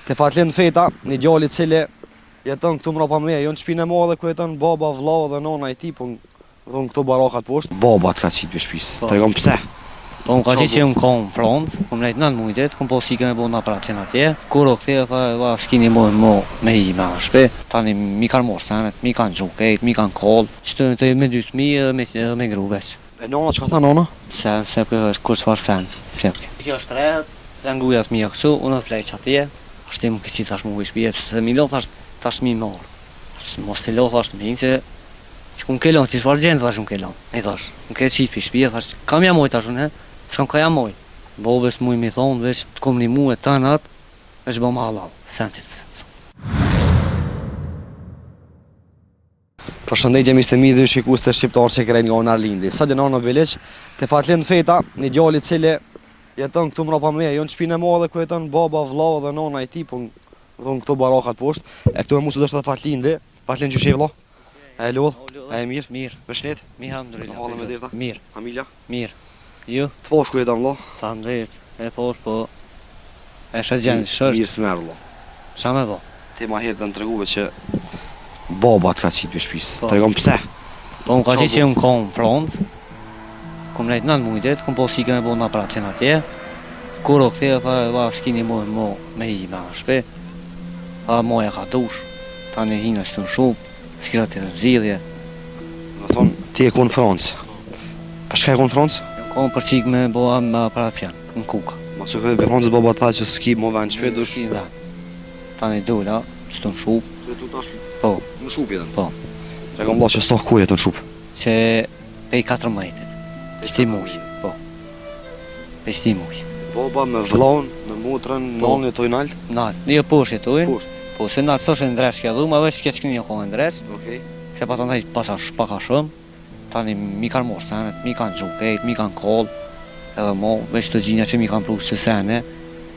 Te Fatlin Feta, një djali cili jeton këtu mrapa me, jo në shpinë e madhe ku jeton baba, vllau dhe nona e tij, po në këto barakat poshtë. Baba të ka qitë për shtëpisë. Tregon pse? Po më ka qitë që më kam Francë, më lejtë 9 mujtet, kom po sikën e bo në operacion atje. Kur o këte, tha, s'kini me i me në shpe. Tani mi kanë morë senet, mi kanë gjukejt, mi kanë kollë. Qëtë të me 2.000 edhe me gru veç. E nona që ka tha nona? Se për kur çfarë sen, sepke. Kjo është rrët, dhe ngujat mi e kësu, unë flej që atje. Ashtë më këqit tash më u ishpje, se mi lo tash mi morë. Mos të lo tash të minë që ku më kelon, si shfarë gjendë tash më kelon. E tash, më ke qitë për shpje, tash kam jamoj tash unë, s'kam ka jamoj. Bobes mu i mi thonë, veç të kom një mu e të natë, veç bë më halau, sentit. Përshëndetje miqtë e mi dhe shikues të shqiptarë që kërejnë nga Arlindi. Sa gjëna në Beleq, te Fatlin Feta, një djali cili jeton këtu mrapa me, jo në shpinë e madhe ku jeton baba, vllau dhe nona e tij, po në këto barakat poshtë. E këtu me mu se do shtë të Fatlindi. Fatlin që shevlo? E lodh? E mirë? Mirë. Me shnet? Mi hamdulillah. Halë me dirta? Mirë. Familja? Mirë. Ju? Të posh ku jeton vlo? Famdit, e posh po. E shë gjenë, shështë. Mirë s'merë vlo. Qa me bo? Ti ma herë të në treguve që baba të ka qitë për shtëpisë. Tregon pse? Po më ka qitë që më kam Francë, kom lejtë 9 mujtet, kom po sikën e bo në operacion atje. Kur o këte, tha, s'kini me i me në shpe. Tha, moja ka dush, tani hina që të në shumë, s'kira të të zidhje. Në thonë, ti e ku në Francë. Pa shka e ku në Francë? Kom për qikë me bo me operacion, në kukë. Ma që këtë për Francës baba tha që s'ki mo vend shpe dush. S'ki vend. Tani dola, që të në shumë. Po. Në shup jetën? Po. Tregon vlla që sa ku jeton shup? Që pej 4 majtet. Shti muj, po. Pej shti muj. Baba me vllaun, me motrën, nonën e toj nalt? Nalt, një poshtë jetojnë. Poshtë. Po, se nalt s'është ndresh kja dhuma, veç kja që një kohë ndresh. Okej. Se pa të ndaj paka shumë. Tani mi kanë morë senet, mi kanë gjukejt, mi kanë kollë. Edhe mo, veç të gjinja që mi kanë pru shtë sene.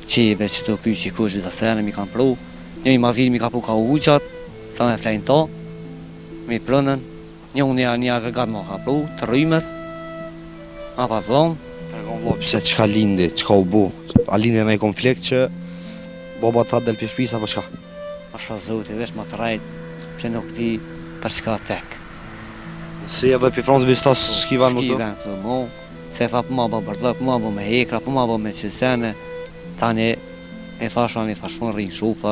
Qebe që të pyjë që i kush gjitha sene, mi kanë pru. Një i mazili mi ka pru ka uqat, sa me flejnë to. Mi prënën. Një agregat ma ka pru, të rrymës. A pa të dhonë. Tregon vlla pse çka lindi, çka u bu? A lindi në konflikt që baba tha del për shtëpisë apo çka? Asha zoti, veç ma të rajt, që nuk ti për çka tek. Si edhe për Francë vista s'ki van më S'ki të? vend të mo, se tha për ma bë bërdhë, për ma bë me hekra, për ma bë me qësene. Tani, e thashani, thash më rrinë shup,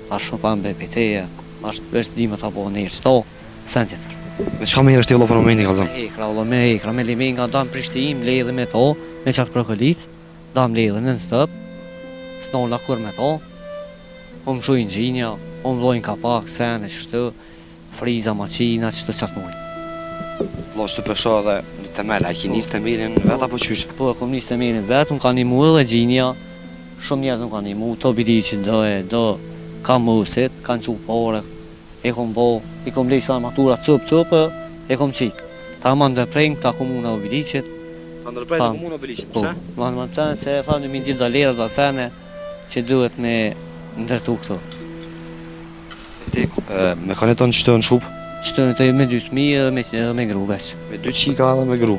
thash shumë pa më bepiteje, thash veç dime tha po një qëto, sen tjetër. Me çka më herë shti vlla për momentin kallzon? Me hekra, me limin nga dam Prishtim, ledhe me to, me qatë prokëlic, dam ledhe në stëp, s'non lakur me to, po më shujnë gjinja, po më lojnë kapak, sene, qështu, friza, maqina, qështu qatë mujnë. Vlla që të pesha dhe një temel, a ki nis të mirin vet apo qysh? Po e kom nis të mirin vetë, më ka një mu edhe gjinja, shumë njerëz më ka një mu, to bidi që do ka mësit, kanë qu pare, e kom bo, i kom lejë sa matura cup, e kom qik. Ta ma ndërprejnë këta komuna o bilicit. Ta ndërprejnë të komuna o bilicit, pëse? Po, ma të se e thamë në minë gjithë dalera dhe sene që duhet me ndërtu këto. Ti, me kanë jeton qëtë në shup? Qëtë në të me 2.000 edhe me gru veç. Me 2 qika edhe me gru.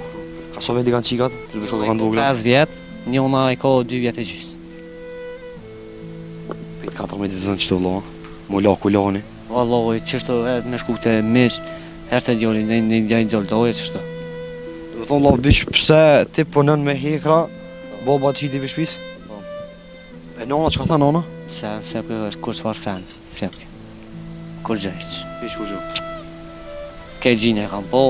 Ka so veti kanë qikat? Që të shokë kanë dvogla? 5 vjet, njona i ka 2 vjet e gjysë. Pejt 14 zënë qëtë vlo, mu la ku lani. Valloj, qështu me shku të misht, herë të djoli, një djoli doje qështu. Do thonë vlla bish pse ti punon me hekra, baba të qiti për shtëpisë? Po. E nona çka tha nona? Se kur çfarë sen, sepke. Kur gjejq. Bish ku gjë. Ke gjinja e kanë po,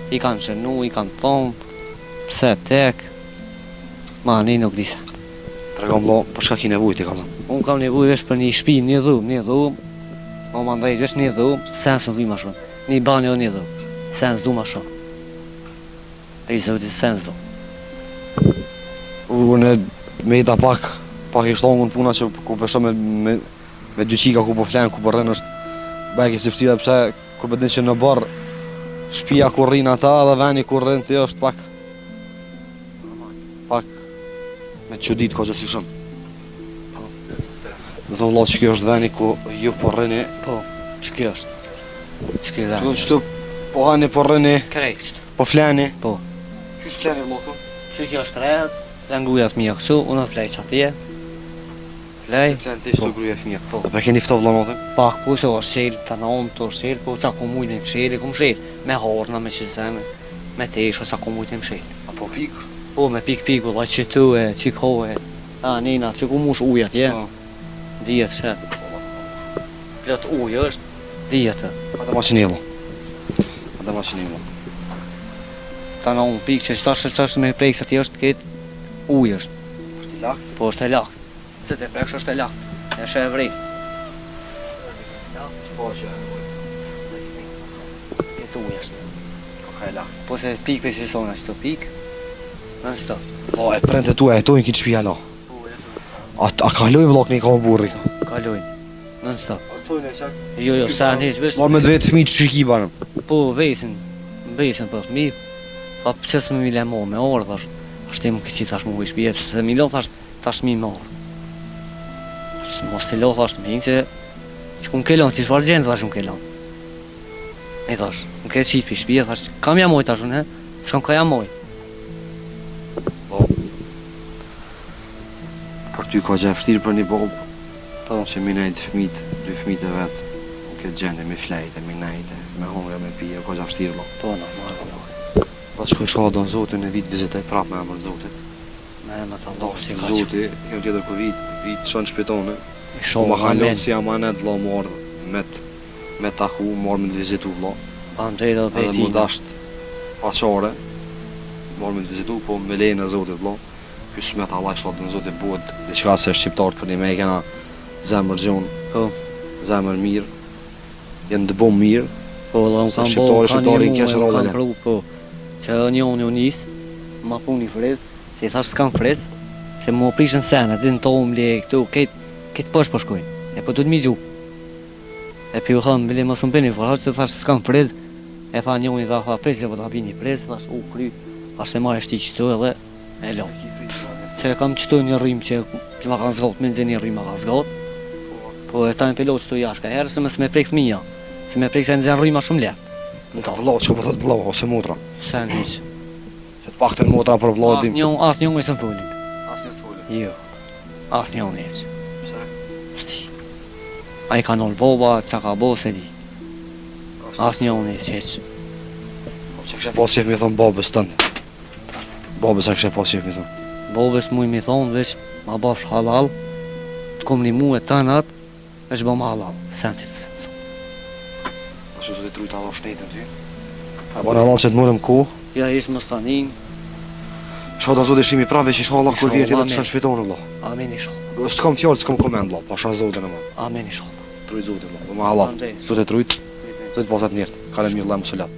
i kanë shënu, i kanë thonë, pse tek, ma një nuk disa. Tregon vlla, për çka ki nevojë ti kallzon? Unë kam nevojë veç për një shtëpi, një dhumë, ma më ndaj veç një dhumë, sen së vi ma shumë. Një banjo një dhumë, sen s'du ma shumë. E i zëvëti sen s'du. Unë me i ta pak i shtongun puna që ku pesho me 2 qika ku po flenë, ku po rrenë është beki si vështira pse kur bedin që në barë shtëpia ku rrinë ata dhe veni ku rrinë ti është pak me çudit ka gjësi shumë. Më thonë vlla që kjo është veni ku ju po rrini. Po, që kjo është? Që kjo dhe? Qëtu po hani po rrini, Krejt. po fleni. Po. Qysh fleni vlla këtu? Që kjo është rrët, dhe ngujat mi kësu, unë flej që atje. Lej, Flen ti çdo gruaja fëmijë. Po. Po keni ftoft vëllai? pak po se o shel, të nëmë të shel, po ca ku mujnë më shel, kum shel, me harna, me qizene, me tesh, o ca ku mujnë më shel. Apo pik? Po, me pik, vëllaj, që tu e, që kohë e, nina, që ku mush ujat, je, Po. dijet, shet. Plot ujë është, dijet e. Ata maqinello. Ata maqinello. Ta nëmë pik, që qëtash me prejkë, se ti është këtë ujë është, Është i lakt. po është e lakt. Se të preksh është e lakt, e shë e vrej. Po që Këtë ujë është. ka e lakt. Po se pik për që sona që të pik, në në stop. Po e prente tu e tojnë këtë shtëpia la. A kaloj vllok në ka burri këto. Kalojnë, në në stop. A tojnë e çak. Jo, sa në heq, vesh. Marr me vetë fëmijë çiki banë. Po, vesin për fëmi. Tha, pëse s'me mi le mo me orë, thash, ashtë më këqi tash më u ishpje, se mi lo tash mi me orë. Mos të lo, thash, me hinë që ku më kelon, si shfar gjendë, thash, më kelon. E thash, më ke qitë për shpje, thash, kam jamoj tash unë, s'kam ka jamoj. Po. Për ty ka gjë vështirë për një bob. Po. Që mi nejtë fëmijët, dy fëmijët e vetë. Në këtë gjendje, me flejtë, me nejtë, me hongre, me pije, ka gjë vështirë lo. Po, normal, Pas shkoj shoha do në Zotin e vit vizitoj prap me emër Zotit. me më të ndosh që ka që. Zoti, jam tjetër për vit shon shpitone. I Po shohë, ma kanë amen. lënë si amanet vlla morë me taku, morë me të vizitu vlla. Pa më drejtë dhe Edhe beti. më dasht paqare, morë me të vizitu, po me lejnë e Zotit vlla. Ky smet Allah shotë në Zotit buhet diçka se shqiptarët për një me e kena zemër gjonë, Po, zemër mirë, jenë dëbom mirë. po, dhe unë Se kam shqiptari keq unë rollën kam e. pru, po, që një unë njësë, ma puni frez, se i thash s'kam frez, se më prishën sene, dhe në tomë le, këtu, këtë pësh po shkojnë, e po du të mi gju. E pi u thëmë, bile mos më bëni forhaq, se thash s'kam frez, e tha një unë i tha frez, e po të bini frez, thash, kry, thash e marrë shti qëtu edhe, e lo. Se kam qëtu një rrim që ma kanë zgot, me nëzë një rrim ma kanë zgot, po e ta në pilot qëtu jashka herë, se me prek fëmija, se me prek se nëzë rrim ma shumë lehtë. Në ta, Vlla, që po thot vlla ose motra. se në hiq. Që të paktën motra për vlladin. As një së më folin. Asnjë s'folën. Jo. As një unë eq. Pse? Sti. A i ka nëllë boba, që ka bo, se di. As një unë eq. Po që kështë pas qef mi thonë babës tëndë. Babës a kështë pas qef mi thonë. Bobës muj mi thonë, veç ma bash halal, të kom një mu e të nëtë, veç ba ma halal. Sentit. Ashtu të trujt Allah shnetën ty. A bërë Allah që të morëm ku. Ja ishë më stanin, Shoda Zotë shimi prave që isha Allah kur vjen tjetër të Amen. shën shpitonë valla. amen i shohë. S'kam fjallë, s'kam komend valla, pasha Zotën e më. Amen i shohë. Trujt Zotë valla. Ma Allah. Andej. Zotë trujt. Zotë pasat njërtë. Ka në mirë Allah më sulat.